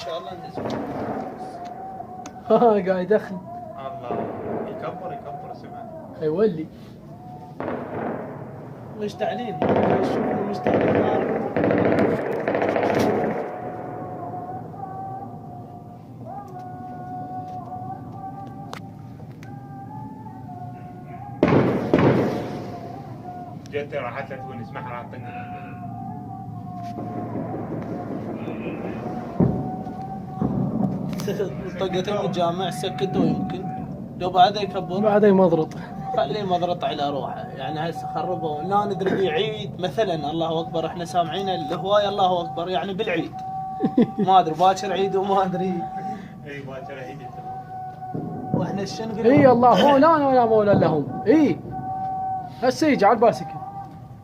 شاء الله ننزل. ها قاعد يدخن. الله يكبر سمعه. يولي. مشتعلين شوفوا مشتعلين. جت راحت لتونس ما راح طقة المجامع سكتوا يمكن لو بعدها يكبر بعدها مضرط. خليه مضرط على روحه. يعني هسه خربوا لا ندري بعيد مثلا الله اكبر احنا سامعين الهوايه الله اكبر يعني بالعيد ما ادري باكر عيد وما ادري. اي باكر عيد واحنا الشنقل اي الله مولانا ولا مولى لهم. اي هسه يجي على الباسكت.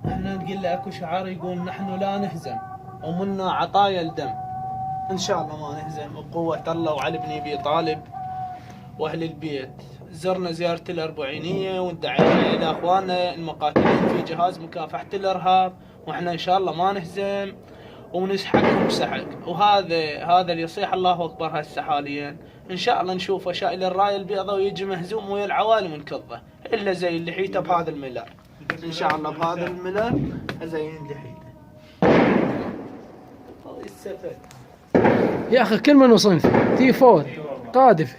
احنا نقول له اكو شعار يقول نحن لا نهزم ومنا عطايا الدم. ان شاء الله ما نهزم بقوه الله وعلي بن ابي طالب واهل البيت. زرنا زياره الاربعينيه وندعينا الى اخواننا المقاتلين في جهاز مكافحه الارهاب، واحنا ان شاء الله ما نهزم ونسحقهم سحق. وهذا اللي يصيح الله اكبر هسه حاليا. ان شاء الله نشوفه شايل الرايه البيضاء ويجي مهزوم ويا العوالم منكضه الا زي اللي حيته بهذا الملار. ان شاء الله بهذا الملار ازين لحيته. السفر يا اخي كل من وصنف تي فور قادف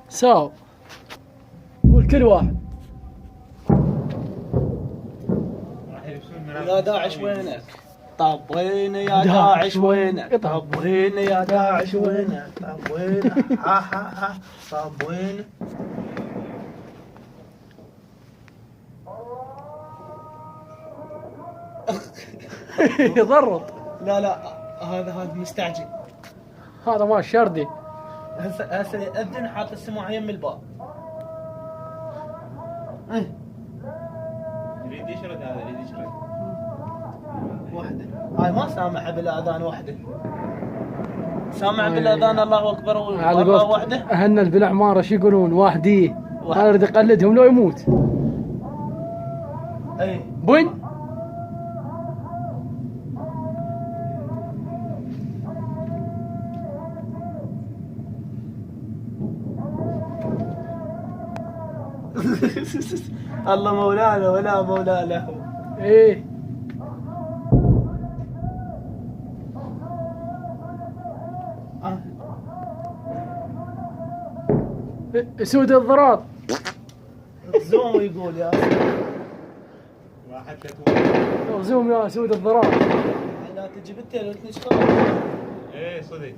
ساو والكل واحد. يا داعش وينك؟ طب وين يا داعش وينك؟ طب وين يا داعش وينك؟ طب وين ها ها ها طب وين؟ يضرط. لا هذا مستعجل. هذا ما الشردي. هسه يأذن حاط السماعة يم الباب. يريد يشرد هذا يريد يشرد. وحده هاي ما سامعها بالاذان وحده. سامع بالاذان الله اكبر والله وحده. اهلنا بالعماره شو يقولون؟ واحديه. انا اريد اقلدهم لو يموت. اي بن الله مولانا ولا مولى له. ايه سود الضراط. زوم يقول يا واحد لتونس. زوم يا سود الضراط. لا تجي بالتيل وتنشطر. ايه صدق.